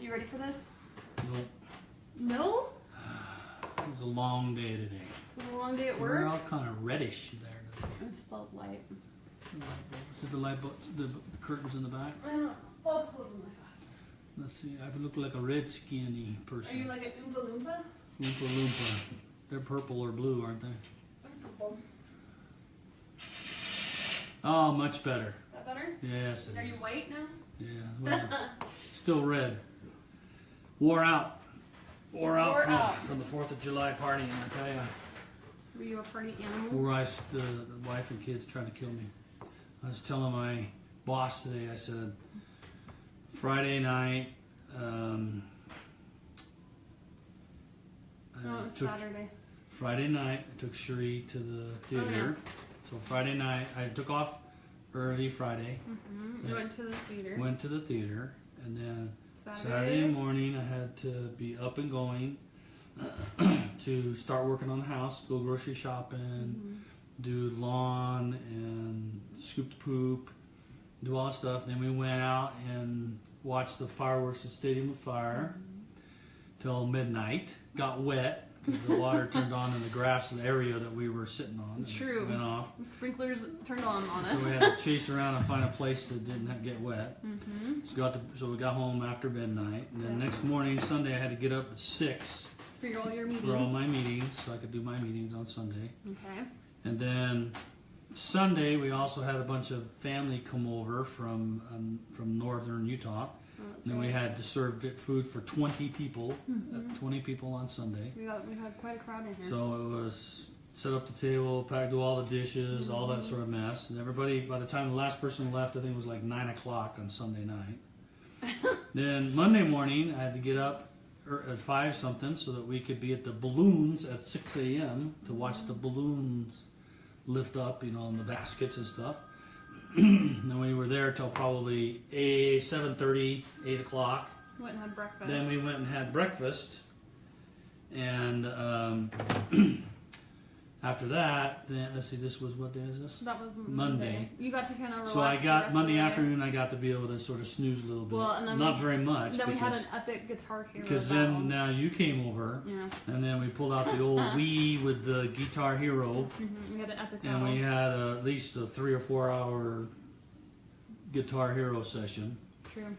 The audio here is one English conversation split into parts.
You ready for this? Nope. No? It was a long day today. It was a long day at work? We're all kind of reddish there today. It's still light. Is the light bulb, the curtains in the back? I don't know. I'll just close them really fast. Let's see. I look like a red skinny person. Are you like an Oompa Loompa? Oompa Loompa. They're purple or blue, aren't they? Purple. Oh, much better. That better? Yes, it is. Are you white now? Yeah, well, still red. Wore out. Wore out from the 4th of July partying, I tell you. Were you a party animal? Where the wife and kids trying to kill me. I was telling my boss today, I said, Friday night, No, it was Saturday. Friday night, I took Cherie to the theater. Oh, yeah. So Friday night, I took off early Friday. We went to the theater. Went to the theater, and then Saturday morning I had to be up and going to start working on the house, go grocery shopping, do lawn and scoop the poop, do all that stuff. Then we went out and watched the fireworks at Stadium of Fire till midnight. Got wet because the water turned on in the grass area that we were sitting on. True. Went off. The sprinklers turned on us. So we had to chase around and find a place that didn't get wet. So we got home after midnight. And then next morning, Sunday, I had to get up at 6 for all your meetings. For all my meetings, so I could do my meetings on Sunday. Okay. And then Sunday, we also had a bunch of family come over from northern Utah. Oh, and then we had to serve food for 20 people, 20 people on Sunday. We had quite a crowd in here. So it was set up the table, do all the dishes, all that sort of mess. And everybody, by the time the last person left, I think it was like 9 o'clock on Sunday night. Then Monday morning, I had to get up at 5 something so that we could be at the balloons at 6 a.m. to watch the balloons lift up, in the baskets and stuff. Then we were there till probably 7:30, 8 o'clock. Went and had breakfast. Then we went and had breakfast. And after that, then, let's see, this was, what day is this? That was Monday. You got to kind of relax. So I got, Monday afternoon, I got to be able to sort of snooze a little bit. Well, and then not very much. Then we had an epic Guitar Hero. Because then now you came over. Yeah. And then we pulled out the old Wii with the Guitar Hero. We had an epic And we had at least a 3 or 4 hour Guitar Hero session. True.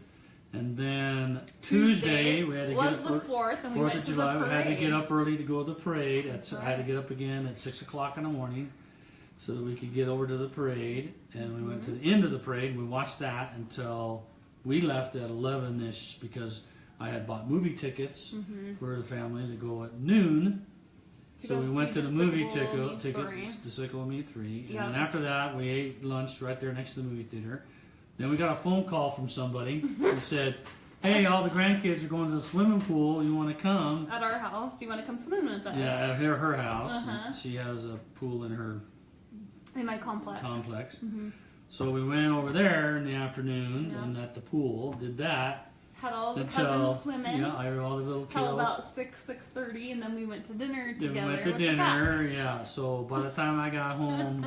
And then Tuesday we had to get up. Was the 4th, and we 4th went of to July. the We had to parade. get up early to go to the parade. I had to get up again at 6 o'clock in the morning so that we could get over to the parade. And we went to the end of the parade. And we watched that until we left at 11ish because I had bought movie tickets for the family to go at noon. So we went to the movie ticket, Despicable Me 3. And then after that, we ate lunch right there next to the movie theater. Then we got a phone call from somebody who said, hey, all the grandkids are going to the swimming pool. You want to come? At our house. Do you want to come swim with us? Yeah, at her house. She has a pool in my complex. So we went over there in the afternoon and at the pool, did that. Had all the cousins swimming. Yeah, all the little Till kiddos. about 6:30, and then we went to dinner together. Then we went to dinner, yeah. So by the time I got home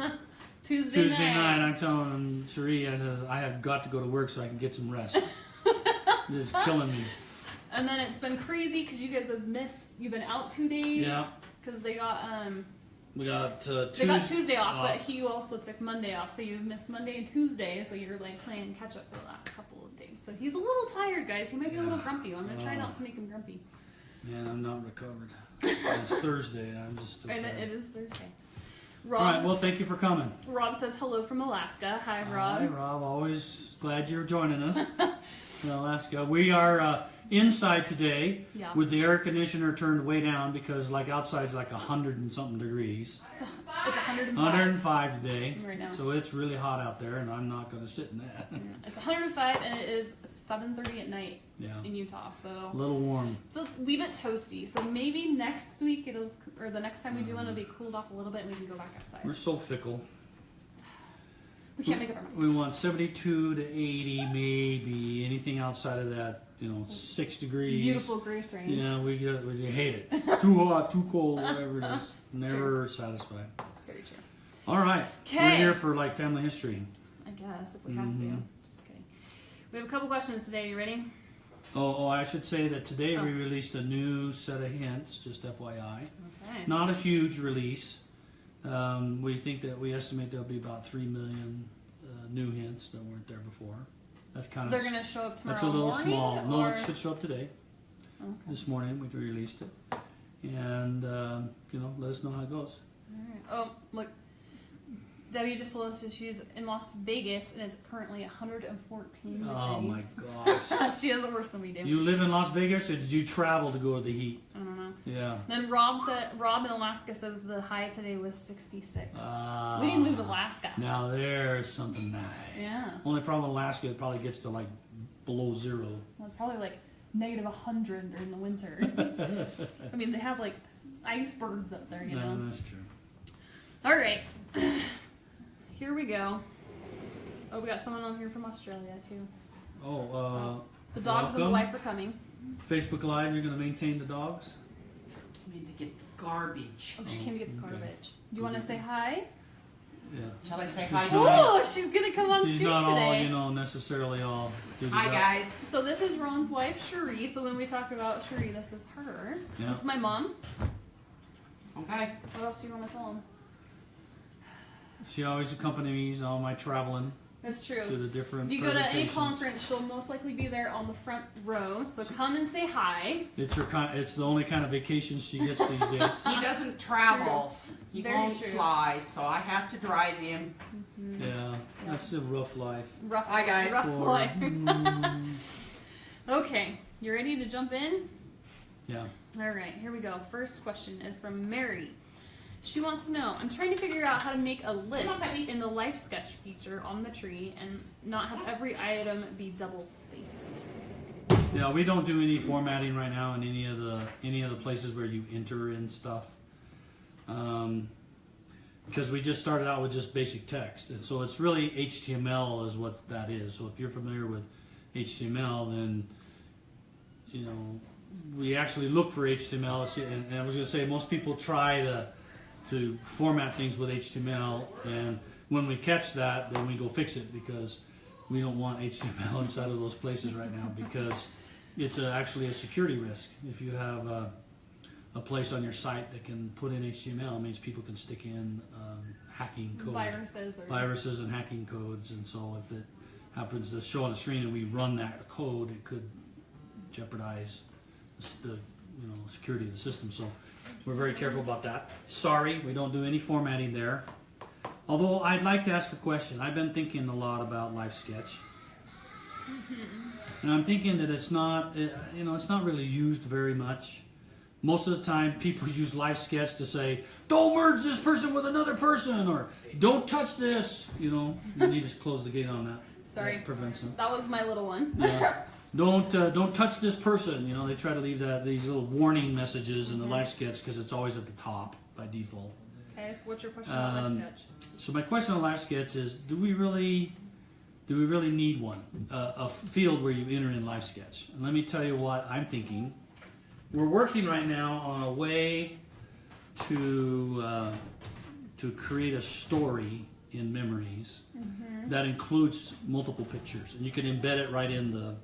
Tuesday night, I'm telling Cherie, I have got to go to work so I can get some rest. It's killing me. And then it's been crazy because you guys have you've been out 2 days. Yeah. Because they got we got they got Tuesday off, but he also took Monday off, so you've missed Monday and Tuesday, so you're like playing catch up for the last couple of days. So he's a little tired, guys. He might be a little grumpy. I'm gonna try not to make him grumpy. Man, I'm not recovered. It's Thursday. I'm just still tired. It is Thursday. Rob, all right, well, thank you for coming. Rob says hello from Alaska. Hi, Rob. Hi, Rob. Always glad you're joining us in Alaska. We are inside today with the air conditioner turned way down because like outside's like 100 and something degrees. It's 105. 105 today. Right now. So it's really hot out there, and I'm not going to sit in that. Yeah, it's 105, and it is 7:30 at night in Utah. So a little warm. So leave it toasty. So maybe next week or the next time we do one, it'll be cooled off a little bit, and we can go back outside. We're so fickle. We can't make up our mind. We want 72 to 80, maybe anything outside of that. 6 degrees. Beautiful grace range. Yeah, we hate it. Too hot, too cold, whatever it is. Never satisfied. That's very true. All right. We're here for like family history. I guess if we have to. Just kidding. We have a couple questions today. You ready? Oh, I should say that today we released a new set of hints, just FYI. Okay. Not a huge release. We estimate there'll be about 3 million new hints that weren't there before. That's kind of. They're going to show up tomorrow. That's a little morning, small. Or? No, it should show up today. Okay. This morning we released it, and let us know how it goes. All right. Oh, look. Debbie just told us she's in Las Vegas and it's currently 114 degrees. Oh my gosh. She has it worse than we do. You live in Las Vegas, or did you travel to go to the heat? I don't know. Yeah. Then Rob in Alaska says the high today was 66. We need to move to Alaska. Now there's something nice. Yeah. Only problem with Alaska, it probably gets to like below zero. Well, it's probably like -100 during the winter. I mean, they have like icebergs up there, you know. That's true. All right. Here we go. Oh, we got someone on here from Australia too. The dogs and the wife are coming. Facebook Live, you're going to maintain the dogs? Came in to get the garbage. Oh, she came to get the okay. garbage. Do you want to say hi? Yeah. Shall I say She's hi? Oh, she's gonna come on She's stream not today. all, necessarily all. Hi guys. So this is Ron's wife, Cherie. So when we talk about Cherie, this is her. Yeah. This is my mom. Okay. What else do you want to tell them? She always accompanies me on my traveling That's true. to the different If you go to any presentations. conference, she'll most likely be there on the front row. So come and say hi. It's it's the only kind of vacation she gets these days. He doesn't travel. He Very won't true. fly, so I have to drive him. Yeah, that's a rough life. Rough, Hi, guys. rough For- life. Okay, you ready to jump in? Yeah. All right, here we go. First question is from Mary. She wants to know, I'm trying to figure out how to make a list in the life sketch feature on the tree and not have every item be double spaced. Yeah, we don't do any formatting right now in any of the places where you enter in stuff. Because we just started out with just basic text, and so it's really HTML is what that is. So if you're familiar with HTML, then we actually look for HTML. And I was going to say most people try to format things with HTML, and when we catch that, then we go fix it because we don't want HTML inside of those places right now because it's actually a security risk. If you have a place on your site that can put in HTML, it means people can stick in hacking code, viruses and hacking codes, and so if it happens to show on the screen and we run that code, it could jeopardize the security of the system. So we're very careful about that. Sorry, we don't do any formatting there. Although I'd like to ask a question. I've been thinking a lot about Life Sketch. And I'm thinking that it's not really used very much. Most of the time people use Life Sketch to say, don't merge this person with another person, or don't touch this. You need to close the gate on that. Sorry. That prevents them. That was my little one. Yeah. Don't touch this person. They try to leave these little warning messages in the Life Sketch because it's always at the top by default. Okay, so what's your question about Life Sketch? So my question on Life Sketch is: Do we really need one? A field where you enter in Life Sketch? And let me tell you what I'm thinking. We're working right now on a way to create a story in Memories that includes multiple pictures, and you can embed it right in the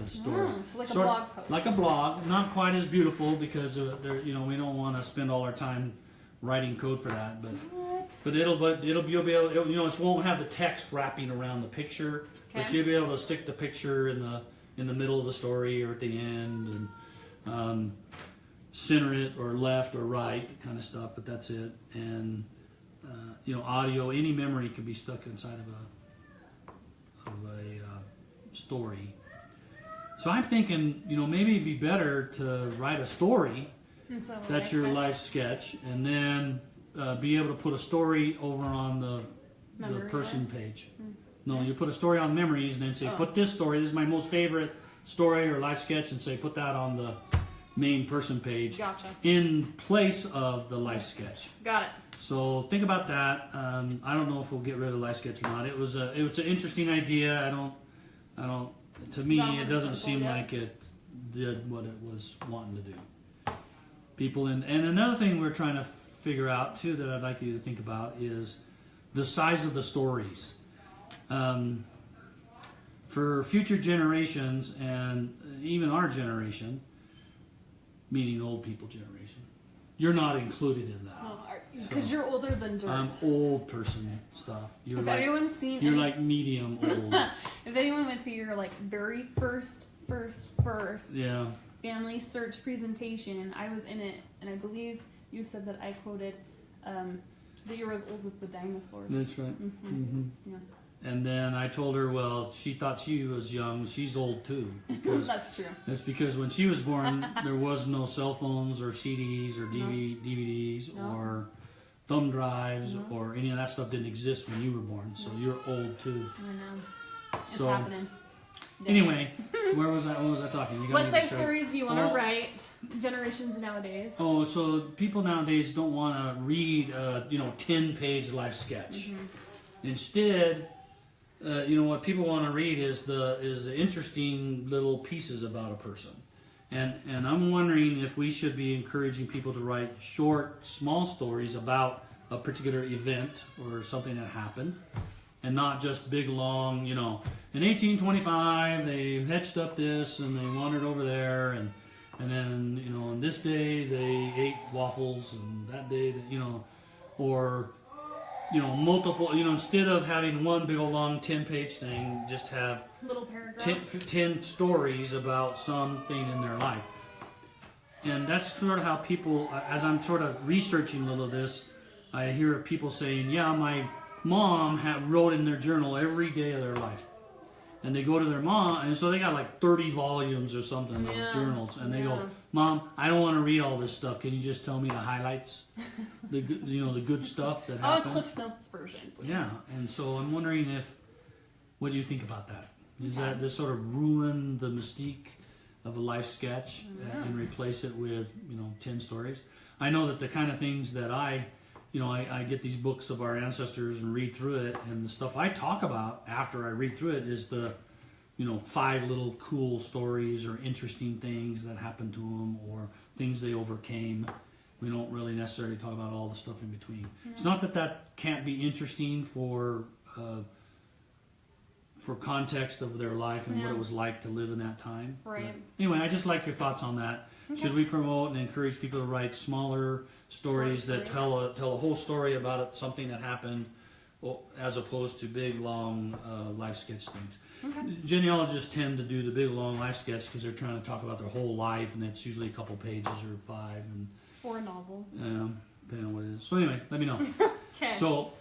story. So like a blog post. Like a blog, not quite as beautiful because we don't want to spend all our time writing code for that, but you'll be able, it won't have the text wrapping around the picture, but you'll be able to stick the picture in the middle of the story or at the end, and center it or left or right kind of stuff. But that's it. And audio, any memory can be stuck inside of a story. So I'm thinking, maybe it'd be better to write a story that's your Life Sketch, and then be able to put a story over on the person page. No, you put a story on Memories, and then say, put this story. This is my most favorite story or Life Sketch, and say, put that on the main person page. Gotcha. In place of the Life Sketch. Got it. So think about that. I don't know if we'll get rid of Life Sketch or not. It was an interesting idea. I don't. To me, it doesn't seem like it did what it was wanting to do. And another thing we're trying to figure out too that I'd like you to think about is the size of the stories. for future generations and even our generation, meaning old people generation, you're not included in that. Because you're older than dirt. I'm old person stuff. You're if like, anyone's seen you're like medium old. If anyone went to your like very first Yeah. family search presentation, I was in it, and I believe you said that I quoted that you were as old as the dinosaurs. That's right. Yeah. And then I told her, well, she thought she was young. She's old too. Because That's true. that's because when she was born, there was no cell phones or CDs or DVDs or thumb drives or any of that stuff didn't exist when you were born. So you're old too. I know. It's So happening. anyway, where was I? What was I talking? You got What me side distracted. stories do you want to write? Generations nowadays. Oh, so people nowadays don't want to read, 10-page life sketch. Instead, what people want to read is the interesting little pieces about a person. And I'm wondering if we should be encouraging people to write short, small stories about a particular event or something that happened, and not just big, long, in 1825 they hitched up this and they wandered over there, and then, on this day they ate waffles, and that day, or multiple, instead of having one big old long 10-page thing, just have Little paragraphs. 10 stories about something in their life. And that's sort of how people, as I'm sort of researching a little of this, I hear people saying, yeah, my mom wrote in their journal every day of their life. And they go to their mom, and so they got like 30 volumes or something of journals, and they go, Mom, I don't want to read all this stuff. Can you just tell me the highlights, the good stuff that happened? Cliff Notes version, please. Yeah, and so I'm wondering what do you think about that? Is that this sort of ruin the mystique of a life sketch and replace it with 10 stories? I know that the kind of things that I get these books of our ancestors and read through it, and the stuff I talk about after I read through it is the 5 little cool stories or interesting things that happened to them or things they overcame. We don't really necessarily talk about all the stuff in between. It's not that can't be interesting for context of their life and what it was like to live in that time. Right. But anyway, I just like your thoughts on that. Okay. Should we promote and encourage people to write smaller stories that tell a whole story about something that happened, as opposed to big, long life sketch things? Okay. Genealogists tend to do the big, long life sketch because they're trying to talk about their whole life, and that's usually a couple pages or 5. Or a novel. Depending on what it is. So anyway, let me know. Okay. So,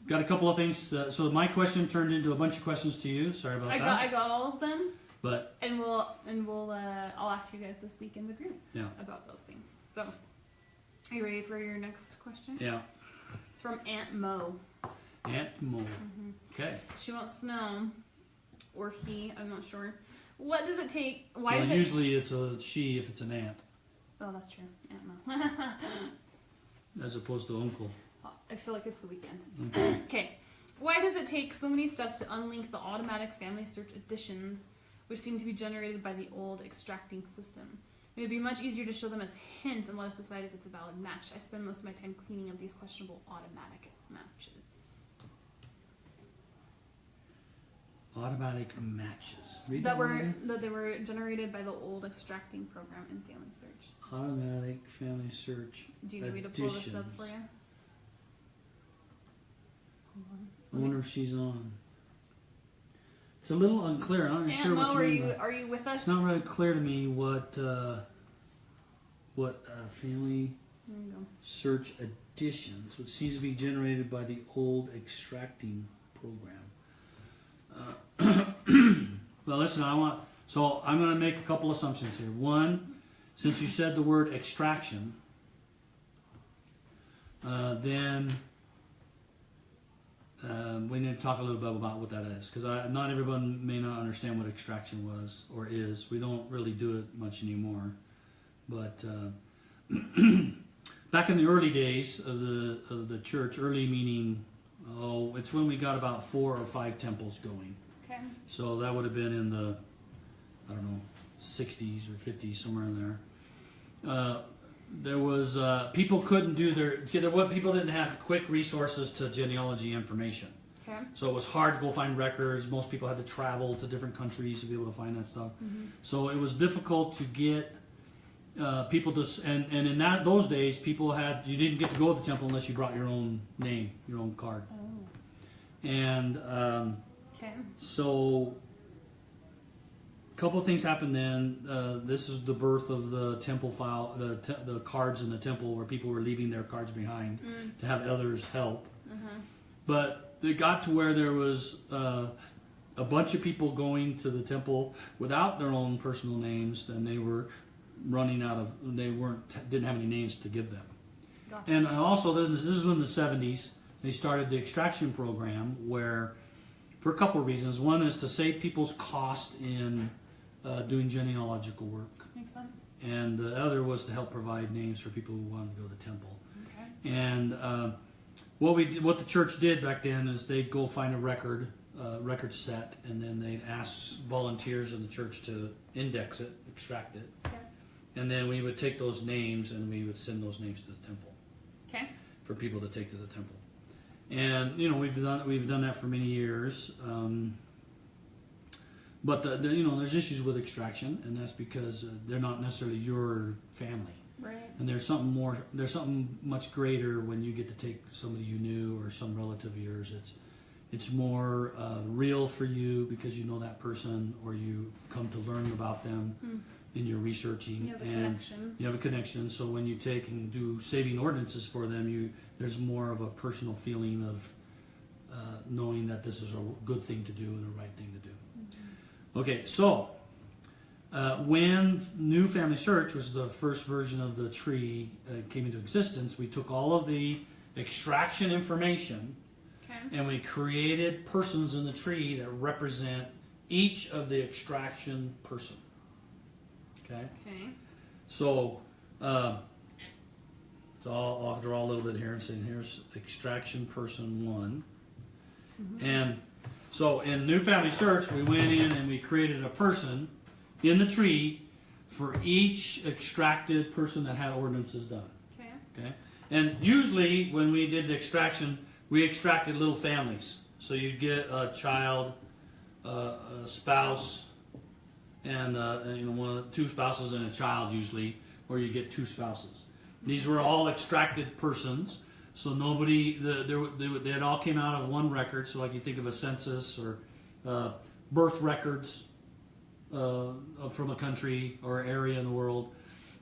got a couple of things. So my question turned into a bunch of questions to you. Sorry about that. I got all of them. But I'll ask you guys this week in the group about those things. So, are you ready for your next question? Yeah. It's from Aunt Mo. Aunt Mo. Okay. She wants to know, or he, I'm not sure. What does it take? Why does it? Usually it's a she if it's an aunt. Oh, that's true. Aunt Mo. As opposed to uncle. I feel like it's the weekend. Okay. Why does it take so many steps to unlink the automatic family search additions, which seem to be generated by the old extracting system? It would be much easier to show them as hints and let us decide if it's a valid match. I spend most of my time cleaning up these questionable automatic matches. Automatic matches. That they were generated by the old extracting program in Family Search. Automatic family search. Do you need me to pull this up for you? I wonder if she's on. It's a little unclear. I'm not sure what Mo, you mean. are you with us? It's not really clear to me what family search additions, which seems to be generated by the old extracting program. Well, listen, I'm going to make a couple assumptions here. One, since you said the word extraction, then we need to talk a little bit about what that is, because not everyone may not understand what extraction was or is. We don't really do it much anymore, but back in the early days of the church, early meaning it's when we got about 4 or 5 temples going. Okay. So that would have been in the 60s or 50s, somewhere in there. There was people couldn't do people didn't have quick resources to genealogy information. Okay. So it was hard to go find records. Most people had to travel to different countries to be able to find that stuff. So it was difficult to get people to, and in those days, you didn't get to go to the temple unless you brought your own name, your own card. Oh. And Okay. so a couple of things happened then. This is the birth of the temple file, the cards in the temple where people were leaving their cards behind to have others help. But it got to where there was a bunch of people going to the temple without their own personal names, and they were running out of, didn't have any names to give them. Gotcha. And also, this is in the 70s, they started the extraction program where, for a couple of reasons. One is to save people's cost in doing genealogical work. Makes sense. And the other was to help provide names for people who wanted to go to the temple. Okay. And what the church did back then is they'd go find a record set, and then they'd ask volunteers in the church to index it, extract it. Okay. And then we would take those names and we would send those names to the temple. Okay. For people to take to the temple. And we've done that for many years. But there's issues with extraction, and that's because they're not necessarily your family. Right. And there's something much greater when you get to take somebody you knew or some relative of yours. It's more real for you because you know that person, or you come to learn about them in your researching. You have a connection. You have a connection. So when you take and do saving ordinances for them, there's more of a personal feeling of knowing that this is a good thing to do and the right thing to do. Okay, so when New FamilySearch, which is the first version of the tree, came into existence, we took all of the extraction information and we created persons in the tree that represent each of the extraction person. Okay? Okay. So, I'll draw a little bit here and say, here's extraction person 1. And so in New FamilySearch, we went in and we created a person in the tree for each extracted person that had ordinances done. Okay. Okay? And usually when we did the extraction, we extracted little families. So you'd get a child, a spouse, and two spouses and a child usually, or you get 2 spouses. These were all extracted persons. So nobody, they all came out of one record. So like you think of a census or birth records from a country or area in the world,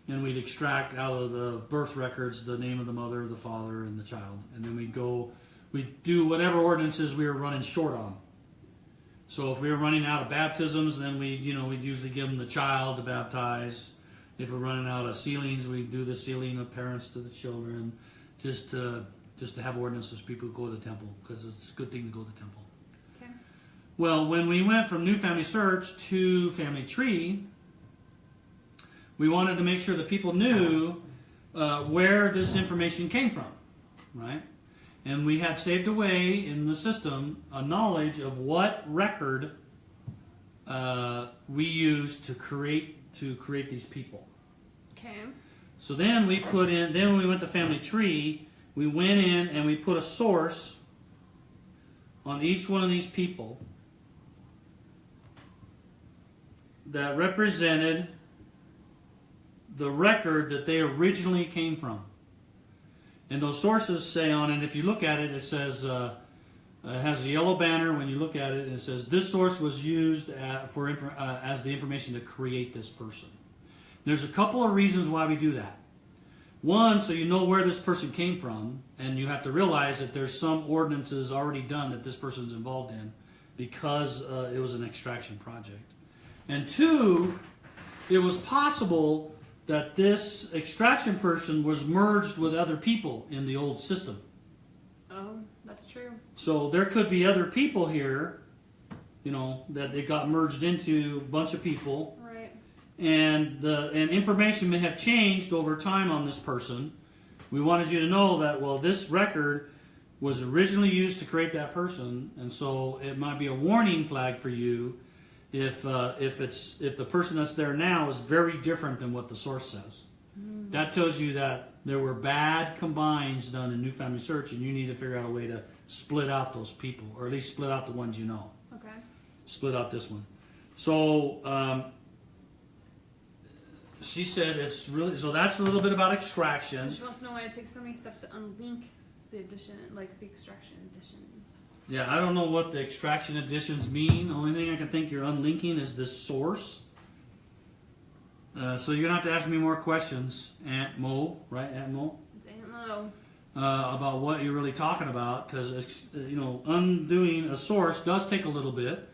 and we'd extract out of the birth records the name of the mother, the father, and the child, and then we'd do whatever ordinances we were running short on. So if we were running out of baptisms, then we'd usually give them the child to baptize. If we're running out of sealings, we'd do the sealing of parents to the children. Just to have ordinances for people who go to the temple, because it's a good thing to go to the temple. Okay. Well, when we went from New FamilySearch to Family Tree, we wanted to make sure that people knew where this information came from, right? And we had saved away in the system a knowledge of what record we used to create these people. Okay. So then when we went to Family Tree, we went in and we put a source on each one of these people that represented the record that they originally came from. And those sources say on it, if you look at it, it says, it has a yellow banner when you look at it, and it says, this source was used as the information to create this person. There's a couple of reasons why we do that. One, so you know where this person came from, and you have to realize that there's some ordinances already done that this person's involved in because it was an extraction project. And 2, it was possible that this extraction person was merged with other people in the old system. Oh, that's true. So there could be other people here, that they got merged into a bunch of people. Right. And information may have changed over time on this person. We wanted you to know that, well, this record was originally used to create that person, and so it might be a warning flag for you if the person that's there now is very different than what the source says. That tells you that there were bad combines done in New FamilySearch, and you need to figure out a way to split out those people, or at least split out the ones you know. Okay. Split out this one. So she said it's really, so that's a little bit about extraction. So she wants to know why it takes so many steps to unlink the addition, like the extraction additions. Yeah, I don't know what the extraction additions mean. The only thing I can think you're unlinking is this source. So you're going to have to ask me more questions, Aunt Mo, right, Aunt Mo? It's Aunt Mo. About what you're really talking about, because you know, undoing a source does take a little bit,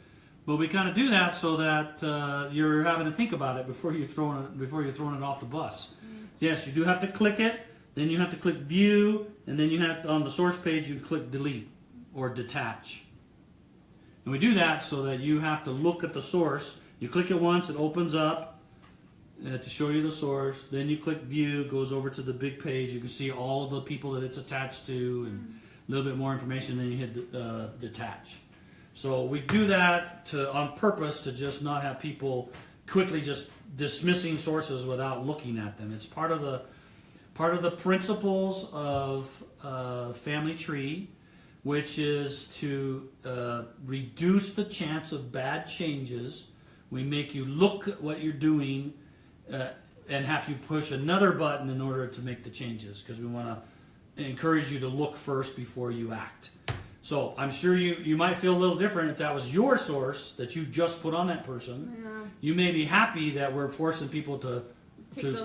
but we kind of do that so that you're having to think about it before you're throwing it off the bus. Yes, you do have to click it, then you have to click view, and then you have to, on the source page you click delete or detach. And we do that so that you have to look at the source. You click it once, it opens up to show you the source. Then you click view, goes over to the big page. You can see all the people that it's attached to and a little bit more information. Then you hit detach. So we do that on purpose to just not have people quickly just dismissing sources without looking at them. It's part of the principles of family tree, which is to reduce the chance of bad changes. We make you look at what you're doing and have you push another button in order to make the changes, because we want to encourage you to look first before you act. So I'm sure you might feel a little different if that was your source that you just put on that person. Yeah. You may be happy that we're forcing people to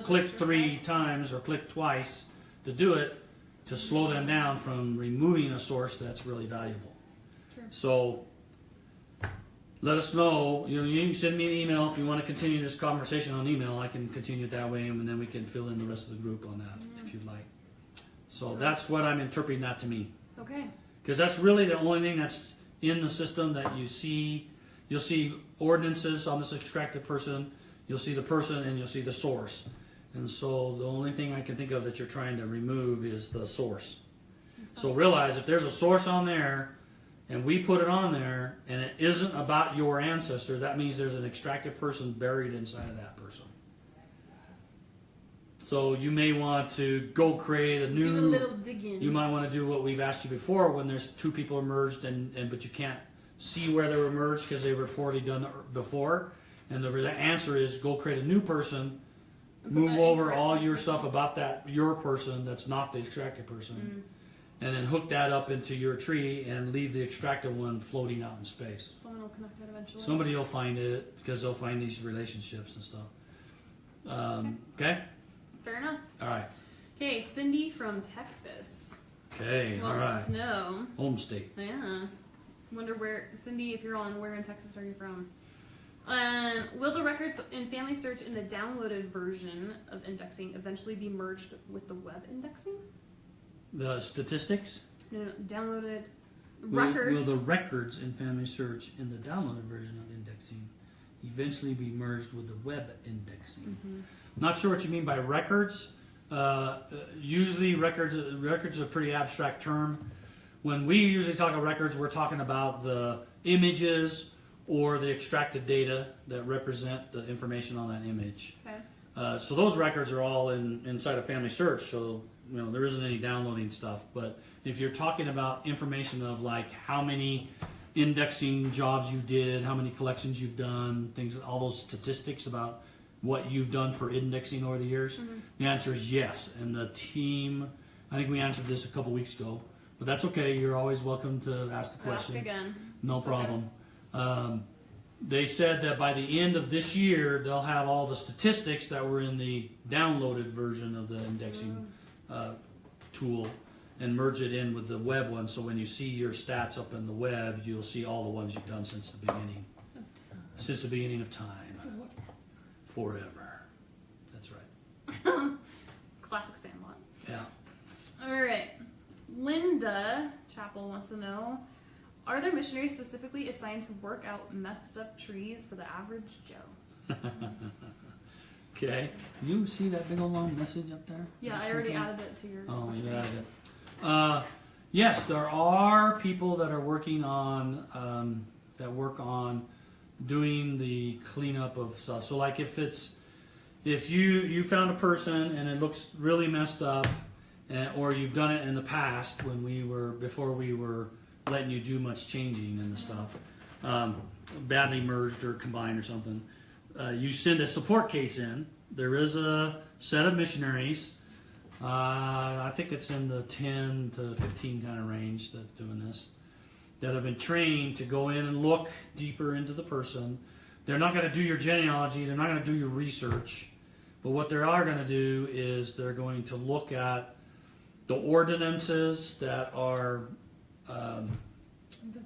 click 3 times or click twice to do it, to slow them down from removing a source that's really valuable. Sure. So let us know. You can send me an email if you want to continue this conversation on email. I can continue it that way, and then we can fill in the rest of the group on that if you'd like. So that's what I'm interpreting that to mean. Okay. Because that's really the only thing that's in the system that you see. You'll see ordinances on this extracted person. You'll see the person, and you'll see the source. And so the only thing I can think of that you're trying to remove is the source. So realize if there's a source on there, and we put it on there, and it isn't about your ancestor, that means there's an extracted person buried inside of that person. So you may want to go create a new... Do a little digging. You might want to do what we've asked you before, when there's 2 people merged, but you can't see where they were merged because they were poorly done before. And the answer is go create a new person, move over all your stuff about your person that's not the extracted person, and then hook that up into your tree and leave the extracted one floating out in space. Someone will connect it eventually. Somebody will find it because they'll find these relationships and stuff. Okay? Fair enough. All right. Okay, Cindy from Texas. Okay, all right. Wants to know. Home state. Yeah. Wonder where, Cindy, if you're on, where in Texas are you from? Will the records in FamilySearch in the downloaded version of indexing eventually be merged with the web indexing? The statistics? No, downloaded records. Will the records in FamilySearch in the downloaded version of indexing eventually be merged with the web indexing? Not sure what you mean by records. Usually records is a pretty abstract term. When we usually talk about records, we're talking about the images or the extracted data that represent the information on that image. Okay. So those records are all inside of FamilySearch, so there isn't any downloading stuff. But if you're talking about information of like how many indexing jobs you did, how many collections you've done, things, all those statistics about what you've done for indexing over the years, the answer is yes. And the team, I think we answered this a couple weeks ago, but that's okay. You're always welcome to ask the question. Ask again. No It's problem. They said that by the end of this year, they'll have all the statistics that were in the downloaded version of the indexing tool and merge it in with the web one. So when you see your stats up in the web, you'll see all the ones you've done since the beginning. Since the beginning of time. Forever. That's right. Classic Sandlot. Yeah. All right. Linda Chapel wants to know, are there missionaries specifically assigned to work out messed up trees for the average Joe? Okay. You see that big old long message up there? Yeah, I already added it to your Oh, you questions. added it. Yes, there are people that are working on, that work on doing the cleanup of stuff. So like if you found a person and it looks really messed up or you've done it in the past when before we were letting you do much changing and the stuff, badly merged or combined or something. You send a support case in. There is a set of missionaries. I think it's in the 10 to 15 kind of range that's doing this, that have been trained to go in and look deeper into the person. They're not going to do your genealogy. They're not going to do your research. But what they are going to do is they're going to look at the ordinances that are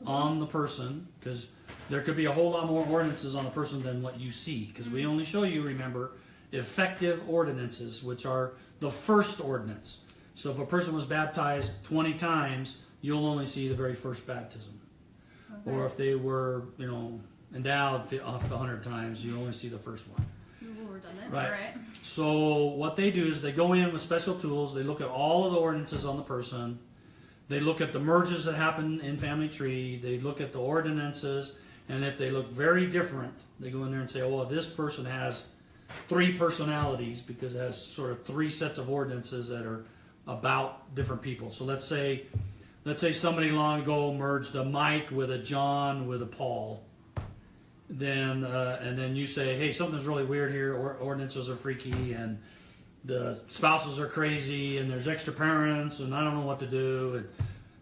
on the person, because there could be a whole lot more ordinances on the person than what you see, because we only show you, remember, effective ordinances, which are the first ordinance. So if a person was baptized 20 times, you'll only see the very first baptism. Okay. Or if they were, endowed 100 times, you only see the first one. Redundant, right. Right. So what they do is they go in with special tools. They look at all of the ordinances on the person. They look at the merges that happen in family tree. They look at the ordinances, and if they look very different, they go in there and say, "Oh, this person has 3 personalities because it has sort of 3 sets of ordinances that are about different people." So let's say somebody long ago merged a Mike with a John with a Paul. Then and then you say, "Hey, something's really weird here. Ordinances are freaky, and the spouses are crazy, and there's extra parents, and I don't know what to do."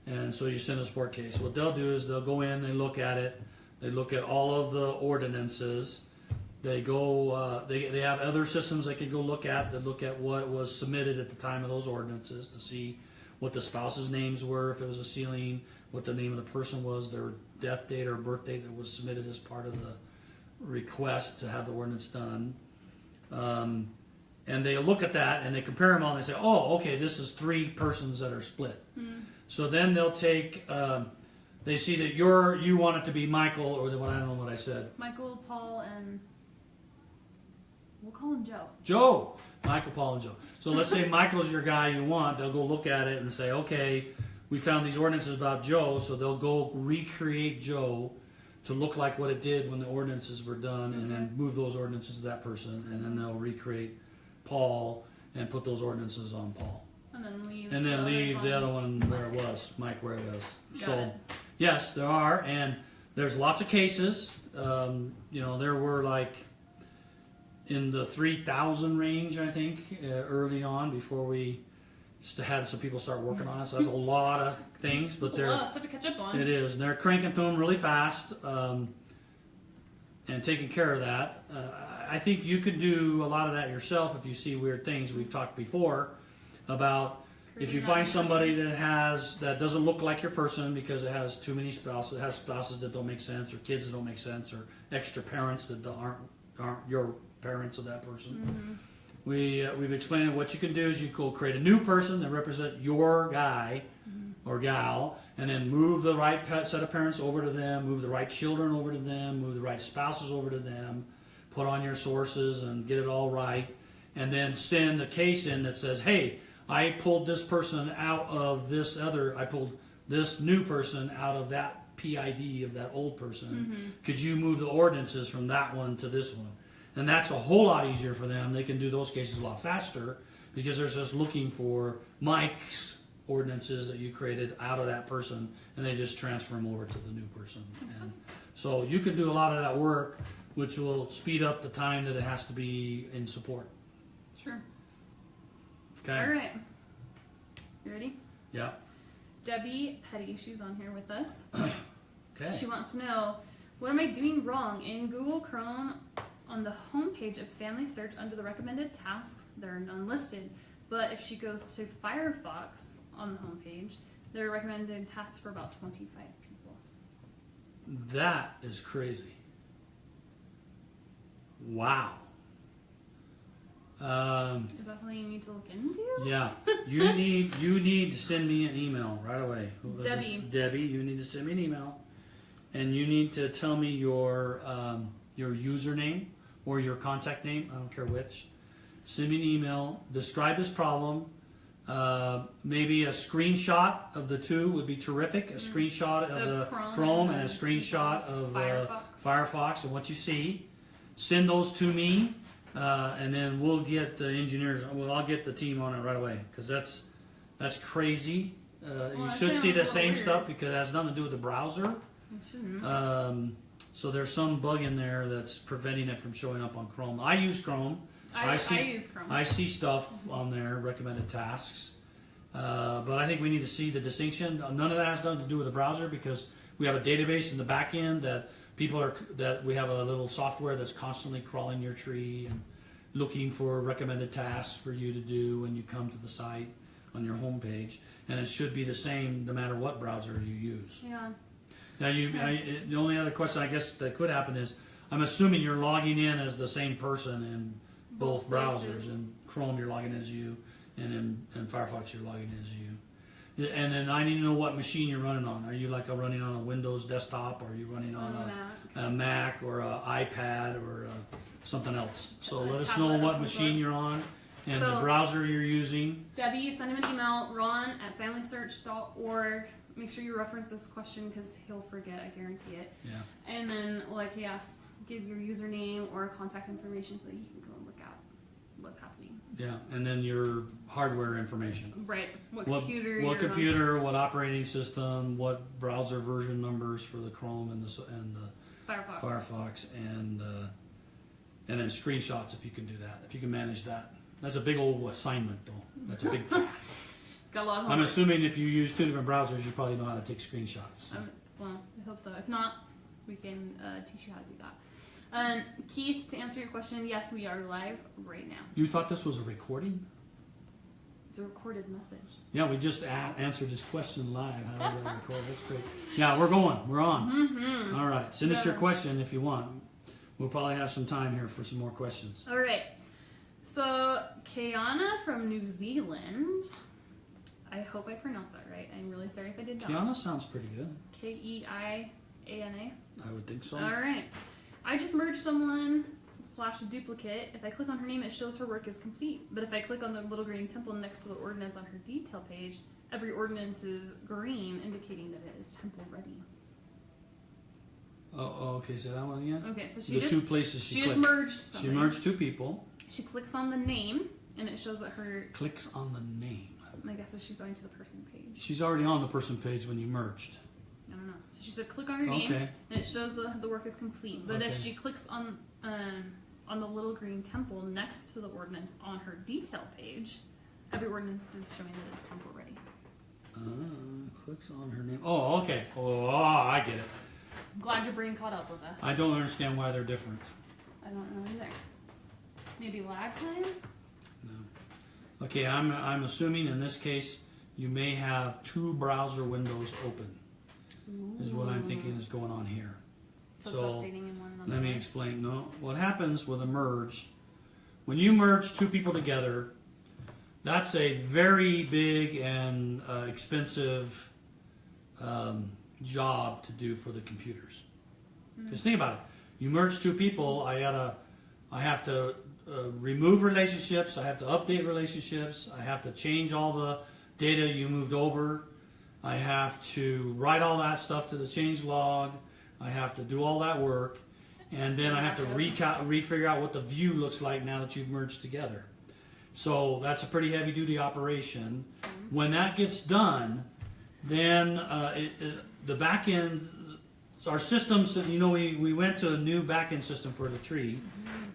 And so you send a support case. What they'll do is they'll go in, they look at it, they look at all of the ordinances. They go. They have other systems they can go look at. They look at what was submitted at the time of those ordinances to see what the spouse's names were, if it was a sealing, what the name of the person was, their death date or birth date that was submitted as part of the request to have the ordinance done. And they look at that and they compare them all and they say, "Oh, okay, this is 3 persons that are split." So then they'll take, they see that you want it to be Michael, or I don't know what I said. Michael, Paul, and we'll call him Joe. Joe. Michael, Paul, and Joe. So let's say Michael's your guy you want. They'll go look at it and say, "Okay, we found these ordinances about Joe," so they'll go recreate Joe to look like what it did when the ordinances were done, and then move those ordinances to that person, and then they'll recreate Paul and put those ordinances on Paul. And then leave the other one where it was, Mike where it was. So, yes, there are, and there's lots of cases. There were like in the 3,000 range, I think, early on before we had some people start working on it. So that's a lot of things, but a lot of stuff to catch up on. It is, and they're cranking through them really fast and taking care of that. I think you could do a lot of that yourself if you see weird things. We've talked before about if you find somebody that doesn't look like your person because it has too many spouses, it has spouses that don't make sense, or kids that don't make sense, or extra parents that aren't your parents of that person. We've explained what you can do is you can create a new person that represent your guy or gal, and then move the right set of parents over to them, move the right children over to them, move the right spouses over to them, put on your sources and get it all right, and then send a case in that says, "Hey, I pulled this person out of I pulled this new person out of that PID of that old person. Could you move the ordinances from that one to this one?" And that's a whole lot easier for them. They can do those cases a lot faster because they're just looking for Mike's ordinances that you created out of that person, and they just transfer them over to the new person. And so you can do a lot of that work, which will speed up the time that it has to be in support. Sure. Okay. All right. You ready? Yeah. Debbie Petty, she's on here with us. Okay. She wants to know, what am I doing wrong in Google Chrome? On the homepage of FamilySearch, under the recommended tasks, there are none listed. But if she goes to Firefox on the homepage, there are recommended tasks for about 25 people. That is crazy. Wow. Is that something you need to look into? Yeah. You need to send me an email right away. Debbie, you need to send me an email, and you need to tell me your username or your contact name. I don't care which. Send me an email. Describe this problem. Maybe a screenshot of the two would be terrific. A screenshot of the Chrome and a screenshot of Firefox and what you see. Send those to me, and then we'll get the engineers. Well, I'll get the team on it right away because That's crazy. You that should sounds see a the little same weird. stuff because it has nothing to do with the browser. It shouldn't. So there's some bug in there that's preventing it from showing up on Chrome. I use Chrome. I use Chrome. I see stuff on there, recommended tasks. But I think we need to see the distinction. None of that has nothing to do with the browser because we have a database in the back end that we have a little software that's constantly crawling your tree and looking for recommended tasks for you to do when you come to the site on your home page. And it should be the same no matter what browser you use. Yeah. Now, the only other question I guess that could happen is, I'm assuming you're logging in as the same person in both browsers. places. In Chrome, you're logging as you, and in Firefox, you're logging as you. And then I need to know what machine you're running on. Are you running on a Windows desktop, or are you running on a Mac or an iPad or something else? So let us know what machine you're on and the browser you're using. Debbie, send him an email, ron@familysearch.org. Make sure you reference this question because he'll forget, I guarantee it. Yeah. And then, like he asked, give your username or contact information so that you can go and look at what's happening. Yeah, and then your hardware information. Right. What computer? What computer? What operating system? What browser version numbers for the Chrome and the Firefox, and then screenshots if you can do that. If you can manage that. That's a big old assignment, though. That's a big task. Got a lot of I'm homework. assuming if you use 2 different browsers, you probably know how to take screenshots. Well, I hope so. If not, we can teach you how to do that. Keith, to answer your question, yes, we are live right now. You thought this was a recording? It's a recorded message. Yeah, we just answered this question live. How does that record? That's great. Yeah, we're going. We're on. Mm-hmm. All right. Send us your question if you want. We'll probably have some time here for some more questions. All right. So, Kiana from New Zealand. I hope I pronounced that right. I'm really sorry if I did not. Kiana sounds pretty good. Keiana. I would think so. All right. I just merged someone / duplicate. If I click on her name, it shows her work is complete. But if I click on the little green temple next to the ordinance on her detail page, every ordinance is green, indicating that it is temple ready. Oh, okay. Say that one again. Okay, so she the 2 places she just clicked. merged something. She merged 2 people. She clicks on the name, and it shows that her. Clicks on the name. My guess is she's going to the person page. She's already on the person page when you merged. I don't know. So she said click on her name, and it shows the work is complete. But if she clicks on the little green temple next to the ordinance on her detail page, every ordinance is showing that it's temple ready. Clicks on her name. Oh, okay. Oh, I get it. I'm glad your brain caught up with us. I don't understand why they're different. I don't know either. Maybe lag time? No. Okay, I'm assuming in this case you may have 2 browser windows open. Ooh. Is what I'm thinking is going on here. So it's updating in one another. Let me explain. No, what happens with a merge, when you merge 2 people together, that's a very big and expensive job to do for the computers. Because think about it. You merge 2 people, I have to remove relationships, I have to update relationships, I have to change all the data you moved over, I have to write all that stuff to the change log, I have to do all that work, and then I have to refigure out what the view looks like now that you've merged together. So that's a pretty heavy duty operation. When that gets done, then the back end, our systems, we went to a new back end system for the tree,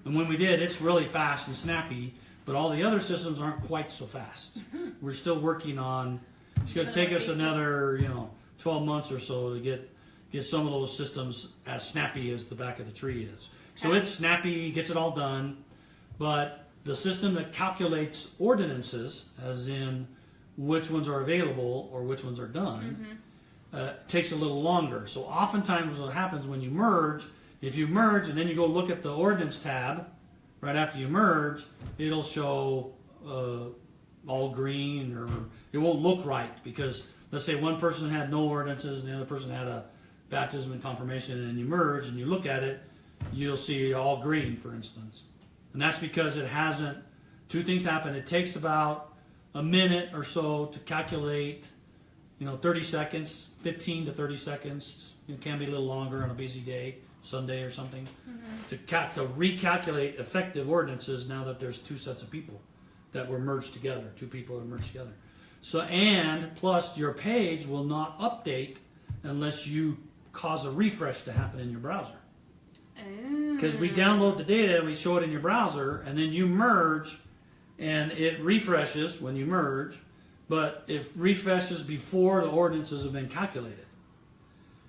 and when we did, it's really fast and snappy, but all the other systems aren't quite so fast. We're still working on, it's going to take us another 12 months or so to get some of those systems as snappy as the back of the tree is. So it's snappy, gets it all done, but the system that calculates ordinances, as in which ones are available or which ones are done, takes a little longer. So oftentimes what happens when you merge, if you merge and then you go look at the ordinance tab right after you merge, it'll show all green, or it won't look right because let's say one person had no ordinances and the other person had a baptism and confirmation, and then you merge and you look at it, you'll see all green, for instance. And that's because it hasn't, 2 things happen. It takes about a minute or so to calculate, 30 seconds, 15 to 30 seconds. It can be a little longer on a busy day, Sunday or something, to recalculate effective ordinances now that there's 2 sets of people that were merged together, 2 people are merged together. So, and plus your page will not update unless you cause a refresh to happen in your browser. Because we download the data, we show it in your browser, and then you merge, and it refreshes when you merge, but it refreshes before the ordinances have been calculated.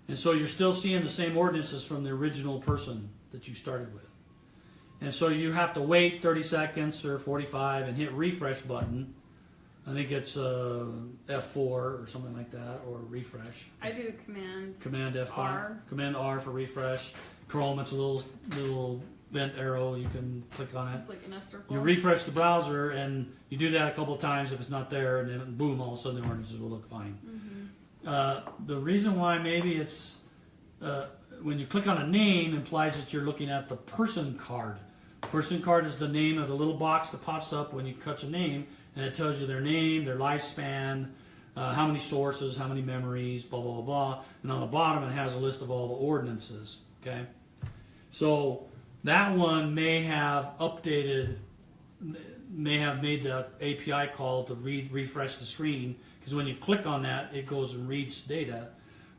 And so you're still seeing the same ordinances from the original person that you started with. And so you have to wait 30 seconds or 45 and hit refresh button. I think it's F4 or something like that, or refresh. I do Command F5. R. Command R for refresh. Chrome, it's a little bent arrow. You can click on it. It's like in a circle. You refresh the browser, and you do that a couple of times. If it's not there, and then boom, all of a sudden the ordinances will look fine. The reason why maybe it's when you click on a name implies that you're looking at the person card. Person card is the name of the little box that pops up when you touch a name, and it tells you their name, their lifespan, how many sources, how many memories, blah, blah, blah, blah. And on the bottom it has a list of all the ordinances. Okay, so that one may have updated, may have made the API call to refresh the screen, because when you click on that, it goes and reads data.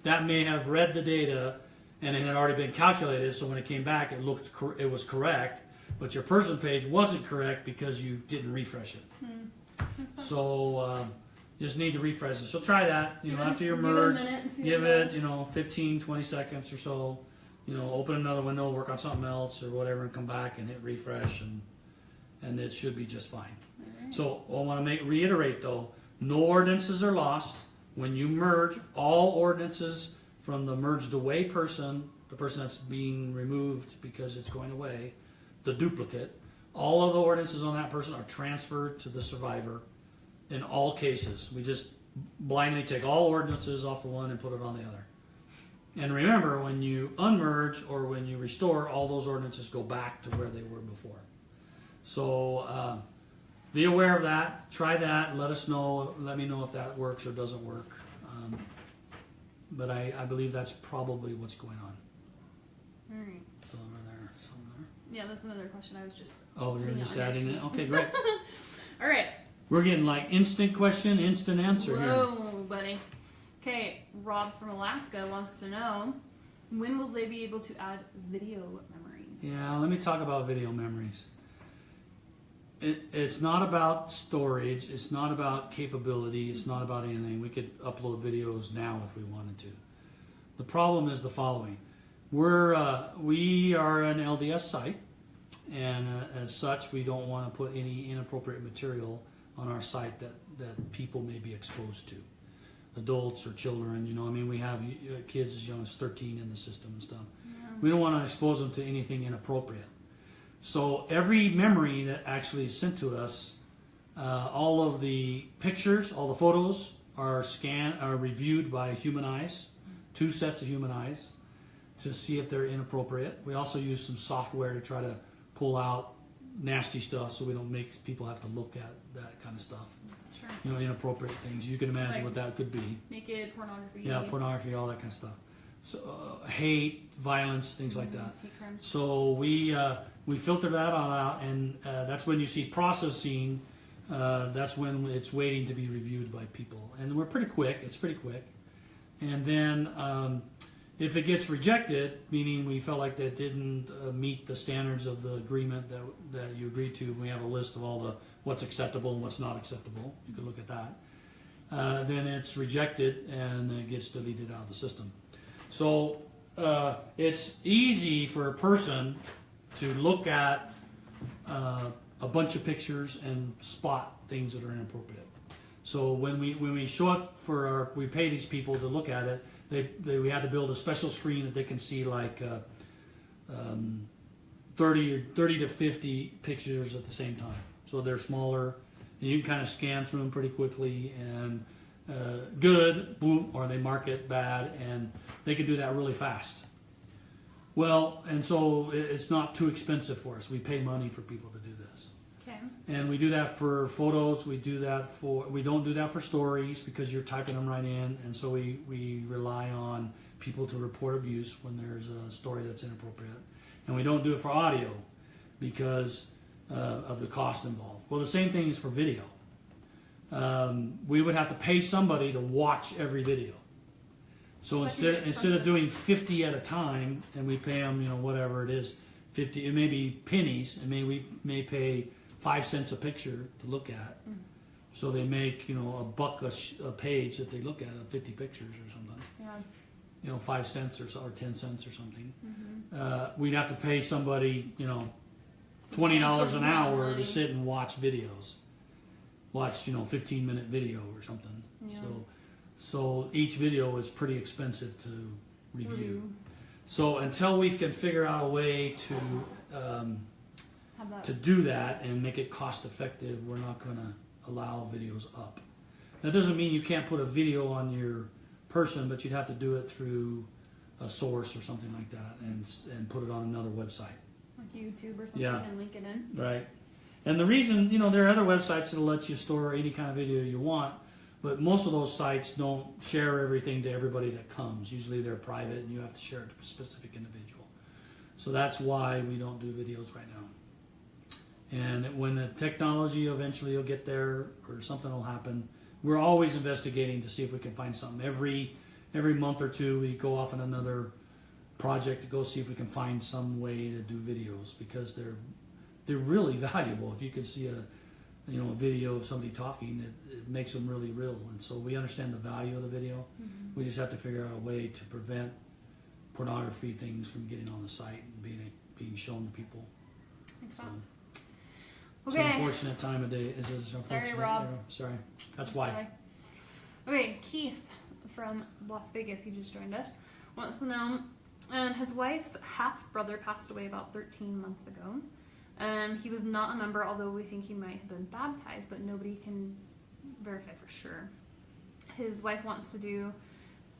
That may have read the data, and it had already been calculated, so when it came back, it was correct, but your person page wasn't correct because you didn't refresh it. So just need to refresh it. So try that, after your merge, give it, 15, 20 seconds or so. Open another window, work on something else or whatever, and come back and hit refresh, and it should be just fine. Right. So I want to reiterate though, no ordinances are lost. When you merge, all ordinances from the merged away person, the person that's being removed because it's going away, the duplicate, all of the ordinances on that person are transferred to the survivor in all cases. We just blindly take all ordinances off the one and put it on the other. And remember, when you unmerge or when you restore, all those ordinances go back to where they were before. So be aware of that. Try that. Let us know. Let me know if that works or doesn't work. But I believe that's probably what's going on. All right. So over there, somewhere. Yeah, that's another question. I was just. Oh, you're just adding it. Okay, great. All right. We're getting like instant question, instant answer here. Whoa, buddy. Okay, Rob from Alaska wants to know, when will they be able to add video memories? Yeah, let me talk about video memories. It's not about storage. It's not about capability. It's not about anything. We could upload videos now if we wanted to. The problem is the following. We are an LDS site, and as such, we don't want to put any inappropriate material on our site that people may be exposed to. Adults or children, we have kids as young as 13 in the system and stuff. Yeah. We don't want to expose them to anything inappropriate. So every memory that actually is sent to us, all of the pictures, all the photos are reviewed by human eyes, 2 sets of human eyes, to see if they're inappropriate. We also use some software to try to pull out nasty stuff so we don't make people have to look at that kind of stuff. Sure. Inappropriate things. You can imagine what that could be. Naked, pornography. Yeah, pornography, all that kind of stuff. So hate, violence, things like that. Hate crimes. So we filter that all out, and that's when you see processing. That's when it's waiting to be reviewed by people, and we're pretty quick. It's pretty quick, and then if it gets rejected, meaning we felt like that didn't meet the standards of the agreement that you agreed to, we have a list of all the what's acceptable and what's not acceptable. You could look at that. Then it's rejected and it gets deleted out of the system. So it's easy for a person to look at a bunch of pictures and spot things that are inappropriate. So when we show up we pay these people to look at it. We had to build a special screen that they can see like 30 to 50 pictures at the same time. So they're smaller, and you can kind of scan through them pretty quickly, and good, boom, or they mark it bad, and they can do that really fast. Well, and so it's not too expensive for us. We pay money for people to do this. Okay. And we do that for photos. We don't do that for stories because you're typing them right in, and so we rely on people to report abuse when there's a story that's inappropriate. And we don't do it for audio because of the cost involved. Well, the same thing is for video. we would have to pay somebody to watch every video. So instead of doing 50 at a time, and we pay them, whatever it is, 50, it may be pennies, and we may pay 5 cents a picture to look at. So they make, $1 a page that they look at, 50 pictures or something. Yeah. 5 cents or 10 cents or something. We'd have to pay somebody, $20 an hour to sit and watch videos. Watch, 15-minute video or something. Yeah. So each video is pretty expensive to review. So until we can figure out a way to do that and make it cost effective, we're not going to allow videos up. That doesn't mean you can't put a video on your person, but you'd have to do it through a source or something like that, and put it on another website, like YouTube or something, and link it in. Right. And the reason, there are other websites that'll let you store any kind of video you want, but most of those sites don't share everything to everybody that comes. Usually they're private, and you have to share it to a specific individual. So that's why we don't do videos right now. And when the technology eventually will get there, or something will happen, we're always investigating to see if we can find something. Every month or two, we go off on another project to go see if we can find some way to do videos, because they're really valuable. If you can see a video of somebody talking, it makes them really real. And so we understand the value of the video. We just have to figure out a way to prevent pornography things from getting on the site and being shown to people. Makes sense. It's an unfortunate time of day. Sorry, Rob. Sorry. That's why. Okay, Keith from Las Vegas, he just joined us, wants to know, his wife's half-brother passed away about 13 months ago. He was not a member, although we think he might have been baptized, but nobody can verify for sure. His wife wants to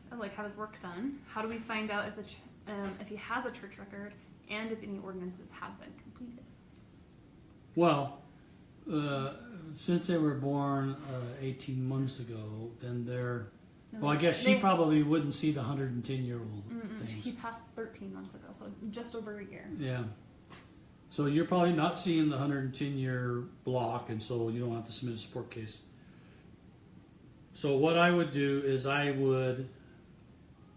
have his work done. How do we find out if he has a church record and if any ordinances have been completed? Well, since they were born 18 months ago, then I guess she probably wouldn't see the 110-year-old. He passed 13 months ago, so just over a year. Yeah. So you're probably not seeing the 110-year block, and so you don't have to submit a support case. So what I would do is I would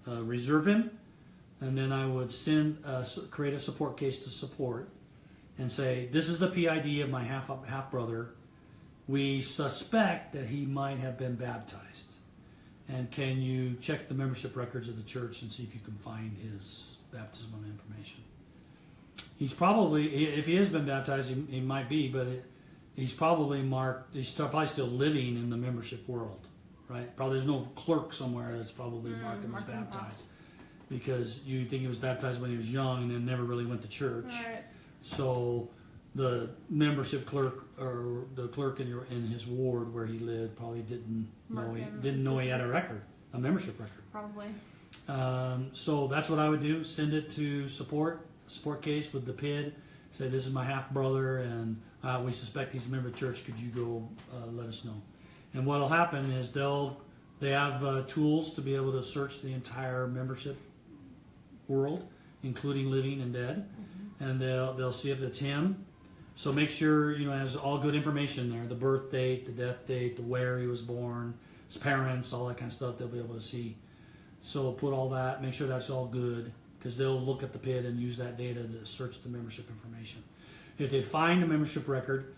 reserve him, and then I would create a support case to support, and say, this is the PID of my half brother. We suspect that he might have been baptized. And can you check the membership records of the church and see if you can find his baptismal information? He's probably, if he has been baptized, he might be, but he's probably marked, he's probably still living in the membership world, right? Probably there's no clerk somewhere that's probably marked him as baptized. Because you think he was baptized when he was young and then never really went to church. Right. So the membership clerk, or the clerk in his ward where he lived, probably didn't know he had a membership record. Probably. So that's what I would do. Send it to support case with the PID. Say, this is my half brother, and we suspect he's a member of the church. Could you go let us know? And what'll happen is they have tools to be able to search the entire membership world, including living and dead. And they'll see if it's him. So make sure it has all good information there: the birth date, the death date, the where he was born, his parents, all that kind of stuff. They'll be able to see. So put all that. Make sure that's all good, because they'll look at the PID and use that data to search the membership information. If they find a membership record,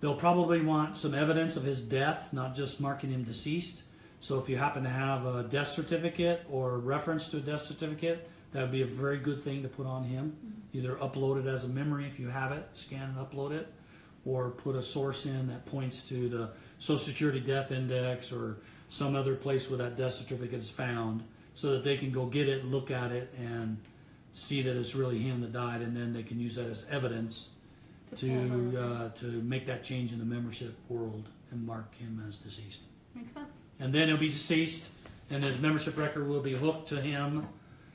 they'll probably want some evidence of his death, not just marking him deceased. So if you happen to have a death certificate or reference to a death certificate, that would be a very good thing to put on him. Either upload it as a memory if you have it, scan and upload it, or put a source in that points to the Social Security Death Index or some other place where that death certificate is found, so that they can go get it, look at it, and see that it's really him that died, and then they can use that as evidence to make that change in the membership world and mark him as deceased. Makes sense. And then he'll be deceased, and his membership record will be hooked to him.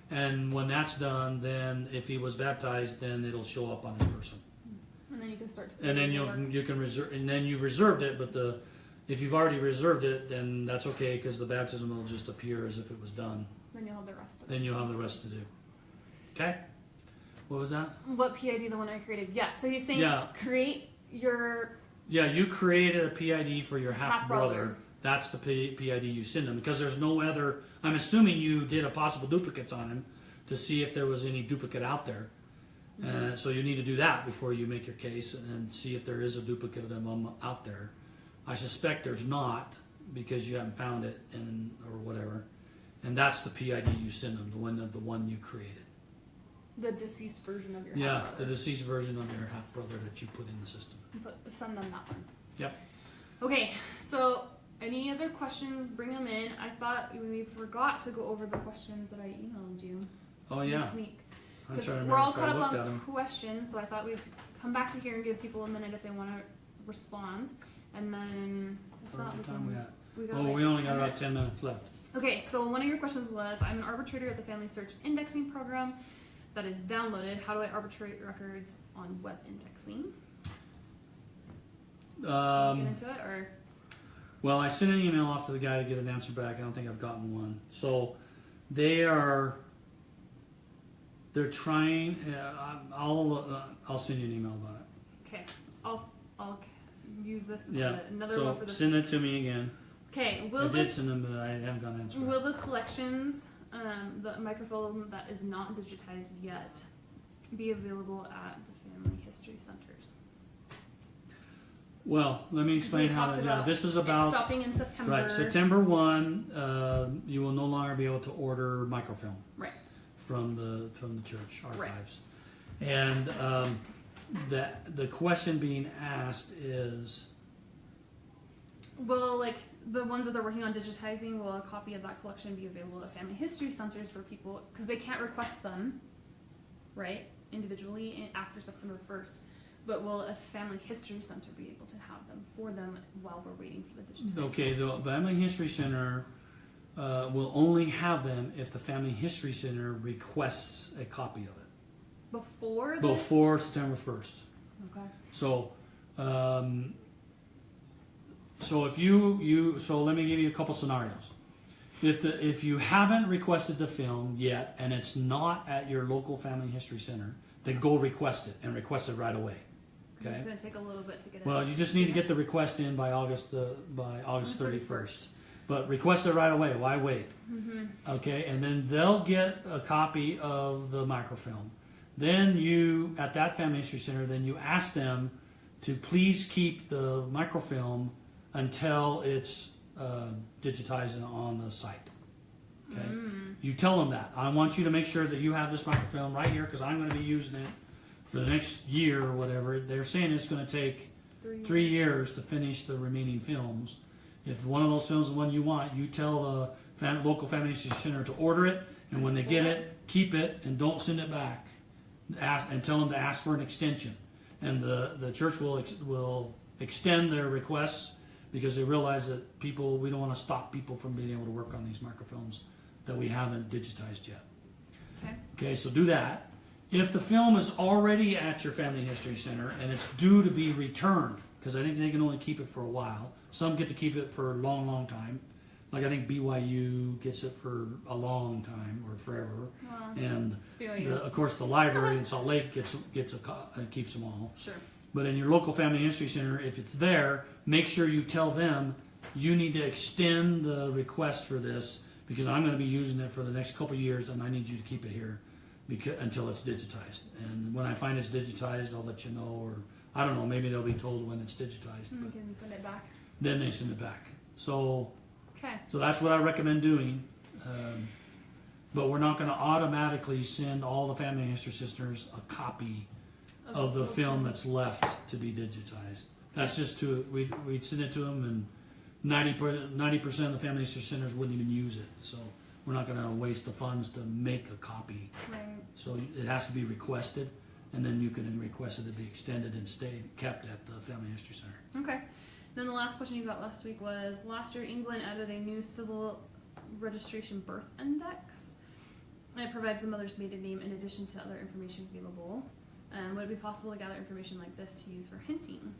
And when that's done, then if he was baptized, then it'll show up on his person. And then you can start. And then you can reserve, and then you reserved it. But if you've already reserved it, then that's okay, because the baptism will just appear as if it was done. Then you'll have the rest. Then you'll have the rest to do. Okay. What was that? What PID? The one I created. Yes. Yeah, so he's saying create your Yeah, you created a PID for your half brother. Half-brother. That's the PID you send them because there's no other. I'm assuming you did a possible duplicates on him to see if there was any duplicate out there. So you need to do that before you make your case and see if there is a duplicate of them out there. I suspect there's not because you haven't found it or whatever. And that's the PID you send them, the one you created. The deceased version of your Yeah, half-brother. the deceased version of your half brother that you put in the system. Send them that one. Yep. Okay, so any other questions, bring them in. I thought we forgot to go over the questions that I emailed you Oh yeah. this week. I'm Because trying to we're all remember if caught I up looked at on 'em. questions, so I thought we'd come back to here and give people a minute if they want to respond. And then, if not, What time we got? we got Oh, like we only 10 got about minutes. 10 minutes left. Okay, so one of your questions was, I'm an arbitrator at the FamilySearch indexing program that is downloaded. How do I arbitrate records on web indexing? Get into it, or? Well, I sent an email off to the guy to get an answer back. I don't think I've gotten one. So they're trying. I'll send you an email about it. Okay, I'll use this as Yeah. another one So for the. send it to me again. Okay, I did send them, but I haven't gotten an answer back. will the collections, the microfilm that is not digitized yet, be available at the family history centers? Well, let me explain how that. Yeah, this is about it's stopping in September. right. September 1. You will no longer be able to order microfilm. Right. From the church archives, and the question being asked is, Will, like, the ones that they're working on digitizing, will a copy of that collection be available at family history centers for people, because they can't request them, right, individually after September 1st, but will a family history center be able to have them for them while we're waiting for the digitization? okay, the Family History Center will only have them if the Family History Center requests a copy of it Before September 1st. Okay. So, so if you so let me give you a couple scenarios. If you haven't requested the film yet and it's not at your local Family History Center, then go request it and request it right away. Okay. It's going to take a little bit to get it. Well, you just need to get the request in by August 31st. But request it right away. Why wait? Mm-hmm. Okay, and then they'll get a copy of the microfilm. Then you, at that Family History Center, then you ask them to please keep the microfilm until it's digitized on the site. Okay, you tell them that. I want you to make sure that you have this microfilm right here because I'm going to be using it for the next year or whatever. They're saying it's going to take 3 years to finish the remaining films. If one of those films is the one you want, you tell the local Family History Center to order it, and when they get it, keep it and don't send it back. And tell them to ask for an extension, and the church will extend their requests because they realize that we don't want to stop people from being able to work on these microfilms that we haven't digitized yet. Okay, so do that. If the film is already at your Family History Center and it's due to be returned, because I think they can only keep it for a while. Some get to keep it for a long, long time. Like I think BYU gets it for a long time or forever. And of course the library in Salt Lake keeps them all. Sure. But in your local Family History Center, if it's there, make sure you tell them you need to extend the request for this because I'm going to be using it for the next couple of years and I need you to keep it here until it's digitized. And when I find it's digitized, I'll let you know, or I don't know, maybe they'll be told when it's digitized. You can send it back. Then they send it back. So Okay. that's what I recommend doing. But we're not going to automatically send all the Family History Centers a copy of the film that's left to be digitized. That's just we'd send it to them, and 90% of the Family History Centers wouldn't even use it. So we're not going to waste the funds to make a copy. Right. So it has to be requested, and then you can request it to be extended and kept at the Family History Center. Okay. Then the last question you got last week was, last year England added a new civil registration birth index. And it provides the mother's maiden name in addition to other information available. Would it be possible to gather information like this to use for hinting?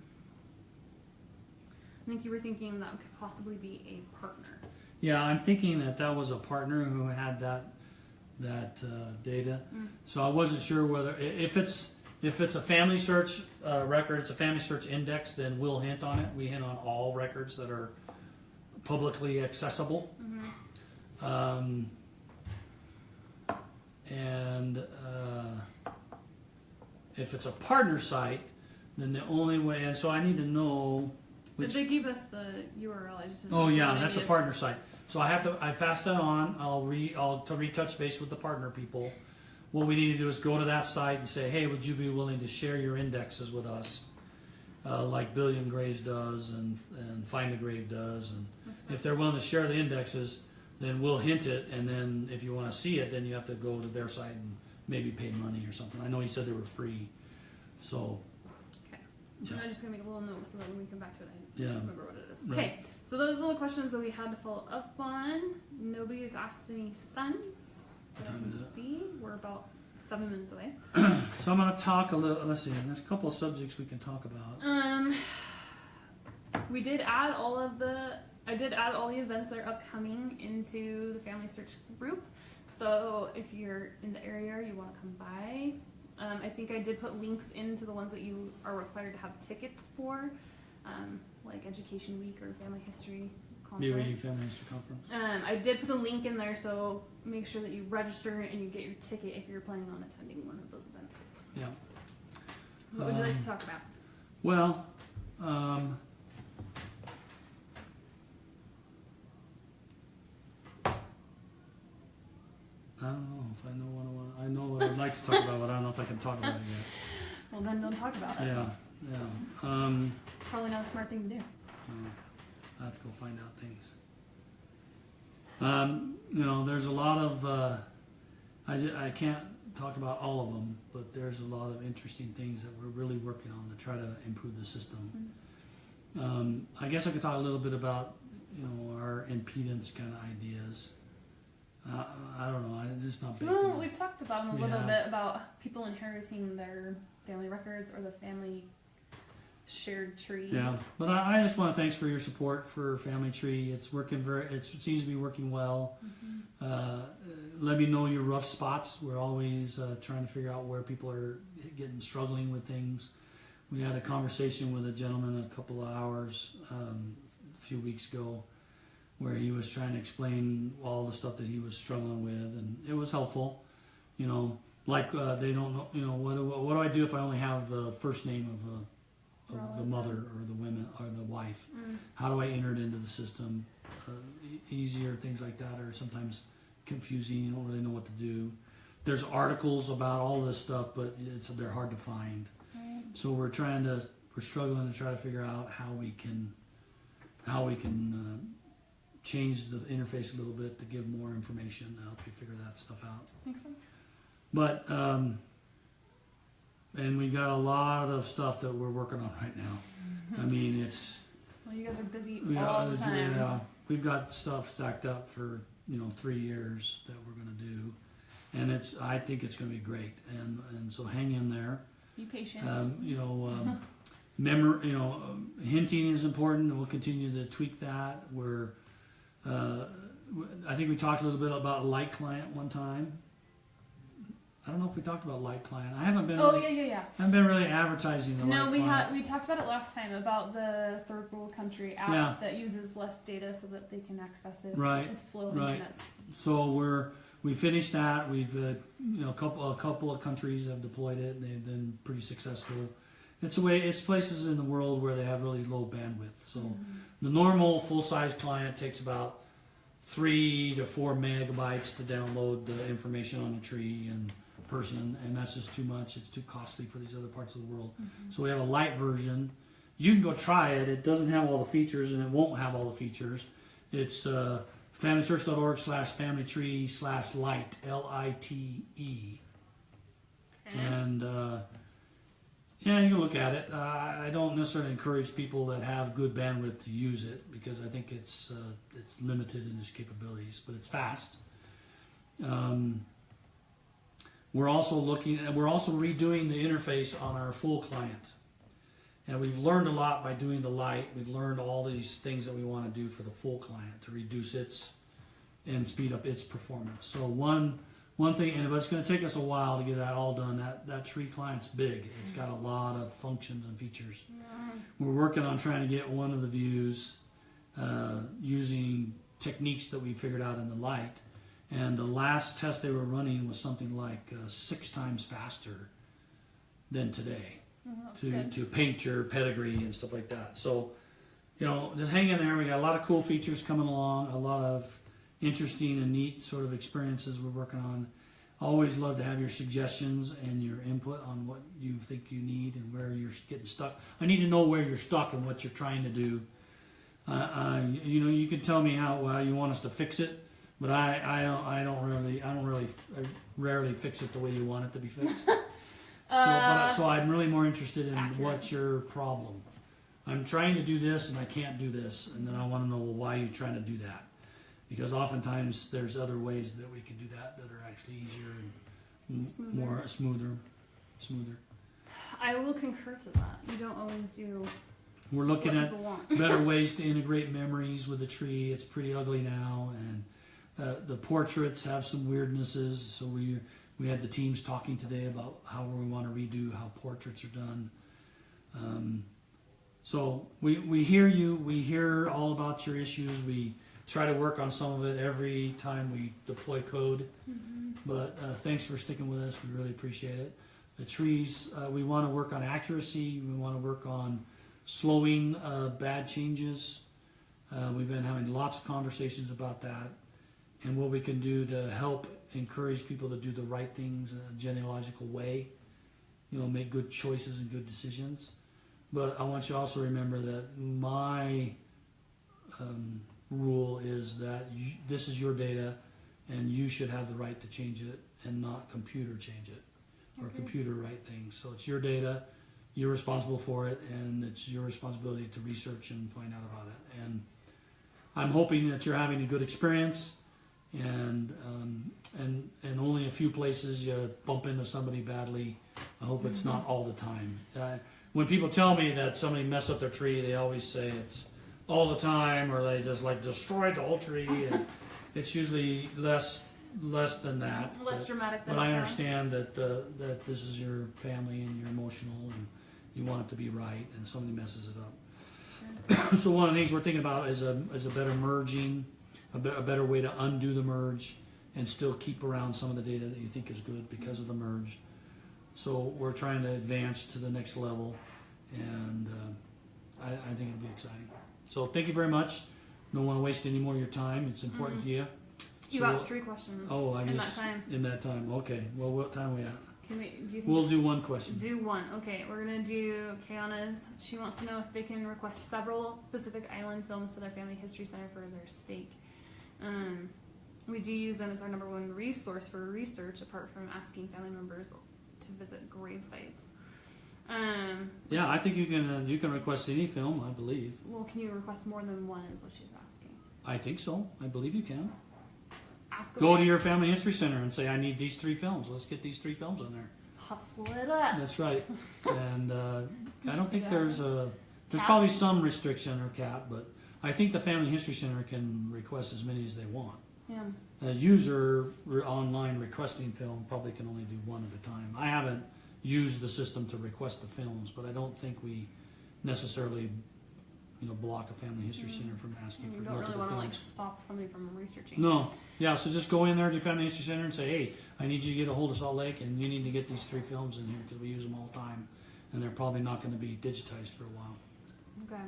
I think you were thinking that could possibly be a partner. Yeah, I'm thinking that was a partner who had that data. So I wasn't sure whether if If it's a FamilySearch record, it's a FamilySearch index, then we'll hint on it. We hint on all records that are publicly accessible. And if it's a partner site, then the only way, and so I need to know But they gave us the URL. I just didn't oh know yeah, what that's it a is. partner site. So I pass that on. I'll retouch base with the partner people. What we need to do is go to that site and say, hey, would you be willing to share your indexes with us, like Billion Graves does and Find the Grave does, and if they're willing to share the indexes, then we'll hint it, and then if you want to see it, then you have to go to their site and maybe pay money or something. I know he said they were free, so. Okay. Yeah. I'm just gonna make a little note so that when we come back to it, I Yeah. remember what it is. Right. Okay. So those are the questions that we had to follow up on. Nobody has asked any cents. But I What time can is it? see we're about 7 minutes away. So I'm going to talk a little. Let's see. There's a couple of subjects we can talk about. We did add all of the. I did add all the events that are upcoming into the FamilySearch group. So if you're in the area or you want to come by, I think I did put links into the ones that you are required to have tickets for, like Education Week or Family History Conference. BYU Family History Conference. I did put a link in there, so make sure that you register and you get your ticket if you're planning on attending one of those events. Yeah. What would you like to talk about? Well, I don't know if I know what I want. I know what I'd like to talk about, but I don't know if I can talk about it yet. Well, then don't talk about it. Yeah, yeah. Probably not a smart thing to do. I have to go find out things. You know, there's a lot of. I can't talk about all of them, but there's a lot of interesting things that we're really working on to try to improve the system. I guess I could talk a little bit about, you know, our impedance kind of ideas. I don't know. I'm just not big. Well, we've talked about them a little Yeah. bit about people inheriting their family records or the family shared trees. Yeah, but I just want to thanks for your support for Family Tree. It's working it seems to be working well. Let me know your rough spots. We're always trying to figure out where people are struggling with things. We had a conversation with a gentleman a couple of hours a few weeks ago, where he was trying to explain all the stuff that he was struggling with, and it was helpful. You know, like they don't know. You know, what do I do if I only have the first name of the mother or the women or the wife? How do I enter it into the system? Easier things like that are sometimes confusing. You don't really know what to do. There's articles about all this stuff, but they're hard to find. So we're struggling to try to figure out how we can change the interface a little bit to give more information to help you figure that stuff out. Makes sense. But and we got a lot of stuff that we're working on right now. I mean, it's Well, you guys are busy all the time. yeah, we've got stuff stacked up for 3 years that we're going to do, and I think it's going to be great. And so hang in there. Be patient. Hinting is important, and we'll continue to tweak that. I think we talked a little bit about Light Client one time. I don't know if we talked about Light Client. I haven't been. Yeah. I haven't been really advertising the No, Light we Client. we talked about it last time about the third world country app that uses less data so that they can access it Right, with slow right. internet. So we finished that. We've a couple of countries have deployed it, and they've been pretty successful. It's places in the world where they have really low bandwidth. So the normal full size client takes about 3 to 4 megabytes to download the information on a tree and person, and that's just too much. It's too costly for these other parts of the world. So we have a light version. You can go try it. It doesn't have all the features, and it won't have all the features. It's FamilySearch.org/FamilyTree/Lite, LITE. And you can look at it. I don't necessarily encourage people that have good bandwidth to use it, because I think it's limited in its capabilities, but it's fast. We're also redoing the interface on our full client, and we've learned a lot by doing the light. We've learned all these things that we want to do for the full client to reduce and speed up its performance. So one one thing, and it's going to take us a while to get that all done. That tree client's big. It's got a lot of functions and features. We're working on trying to get one of the views using techniques that we figured out in the light. And the last test they were running was something like 6 times faster than today to paint your pedigree and stuff like that. So, just hang in there. We got a lot of cool features coming along, a lot of interesting and neat sort of experiences we're working on. Always love to have your suggestions and your input on what you think you need and where you're getting stuck. I need to know where you're stuck and what you're trying to do. You can tell me how well you want us to fix it, but I rarely fix it the way you want it to be fixed. So I'm really more interested in what's your problem. I'm trying to do this and I can't do this, and then I want to know why you're trying to do that. Because oftentimes there's other ways that we can do that are actually easier and more smoother. I will concur to that. You don't always do. We're looking what at people want. better ways to integrate memories with the tree. It's pretty ugly now, and the portraits have some weirdnesses. So we had the teams talking today about how we want to redo how portraits are done. So we hear you. We hear all about your issues. We try to work on some of it every time we deploy code. But thanks for sticking with us. We really appreciate it. The trees, we want to work on accuracy. We want to work on slowing bad changes. We've been having lots of conversations about that and what we can do to help encourage people to do the right things in a genealogical way. Make good choices and good decisions. But I want you to also remember that my rule is that this is your data and you should have the right to change it and not computer change it or computer write things. So it's your data, you're responsible for it, and it's your responsibility to research and find out about it. And I'm hoping that you're having a good experience, and only a few places you bump into somebody badly. I hope it's not all the time. When people tell me that somebody messed up their tree, they always say it's all the time, or they just destroyed the whole tree. And it's usually less than that. Less dramatic than But I that. understand that this is your family and you're emotional and you want it to be right, and somebody messes it up. Sure. So one of the things we're thinking about is a better merging, a better way to undo the merge and still keep around some of the data that you think is good because of the merge. So we're trying to advance to the next level, and I think it'll be exciting. So thank you very much. Don't want to waste any more of your time. It's important to you. You got 3 questions. Oh, I guess that time. in that time. Okay. Well, what time are we at? Do you think We'll do one question. Do one. Okay, we're gonna do Kiana's. She wants to know if they can request several Pacific Island films to their Family History Center for their stake. We do use them as our #1 resource for research, apart from asking family members to visit grave sites. Yeah, I think you can request any film, I believe. Well, can you request more than one? Is what she's asking. I think so. I believe you can. Ask Go away. to your Family History Center and say, I need these 3 films. Let's get these 3 films on there. Hustle it up. That's right. And I don't think Yeah. there's probably some restriction or cap, but I think the Family History Center can request as many as they want. Yeah. A user online requesting film probably can only do 1 at a time. I haven't used the system to request the films, but I don't think we necessarily block a Family History Center from asking for You don't multiple really want to films. stop somebody from researching. No. Yeah, so just go in there to your Family History Center and say, hey, I need you to get a hold of Salt Lake, and you need to get these 3 films in here because we use them all the time, and they're probably not going to be digitized for a while. Okay.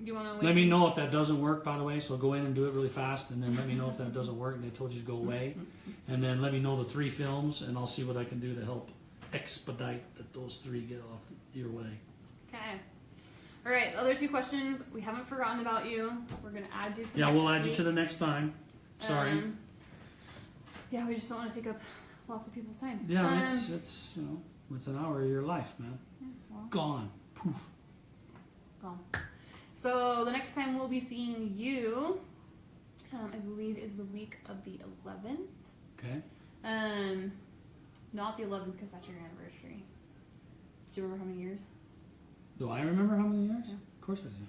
You want to wait? Let me know if that doesn't work, by the way, so go in and do it really fast, and then let me know if that doesn't work and they told you to go away. And then let me know the 3 films, and I'll see what I can do to help expedite that those 3 get off your way. Okay. All right, the other 2 questions. We haven't forgotten about you. We're going to add you to Yeah, next we'll add you week. to the next time. Sorry. Yeah, we just don't want to take up lots of people's time. Yeah, it's it's an hour of your life, man. Yeah, well, Gone. Poof. gone. So the next time we'll be seeing you, I believe, is the week of the 11th. Okay. Not the 11th because that's your anniversary. Do you remember how many years? Do I remember how many years? Yeah. Of course I do.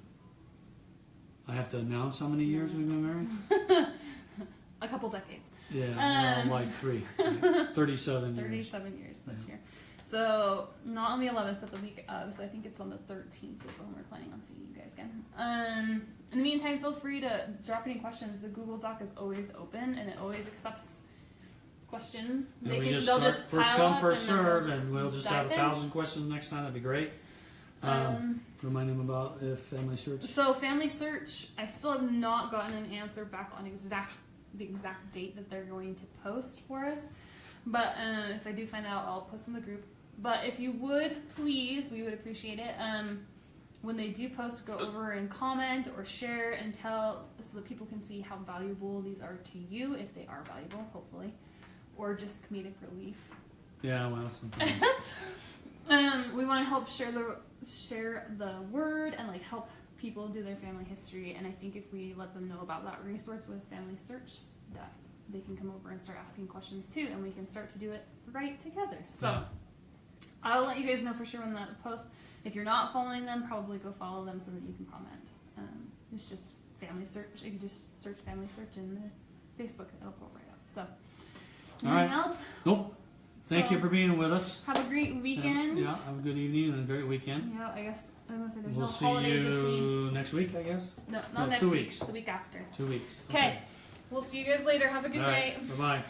I have to announce how many years we've been married? A couple decades. Yeah, well, like 37 years. 37 years this year. So not on the 11th, but the week of. So I think it's on the 13th is when we're planning on seeing you guys again. In the meantime, feel free to drop any questions. The Google Doc is always open, and it always accepts questions. And we just start first come, first serve, and we'll just have 1,000 questions next time. That'd be great. Remind them about FamilySearch. So FamilySearch, I still have not gotten an answer back on the exact date that they're going to post for us. But if I do find out, I'll post in the group. But if you would, please, we would appreciate it. When they do post, go over and comment or share and tell so that people can see how valuable these are to you, if they are valuable, hopefully, or just comedic relief. Yeah, well, sometimes. We want to help share the word and like help people do their family history. And I think if we let them know about that resource with FamilySearch, that they can come over and start asking questions too, and we can start to do it right together. So yeah. I'll let you guys know for sure when that posts. If you're not following them, probably go follow them so that you can comment. It's just FamilySearch. If you just search FamilySearch in the Facebook, it'll pull right up. So, anything else? Nope. Thank you for being with us. Have a great weekend. Yeah, have a good evening and a great weekend. Yeah, I guess I was gonna say there's we'll no holidays between. We'll see you next week, I guess. No, not next 2 week. weeks. The week after. 2 weeks. Okay. We'll see you guys later. Have a good night. Bye bye.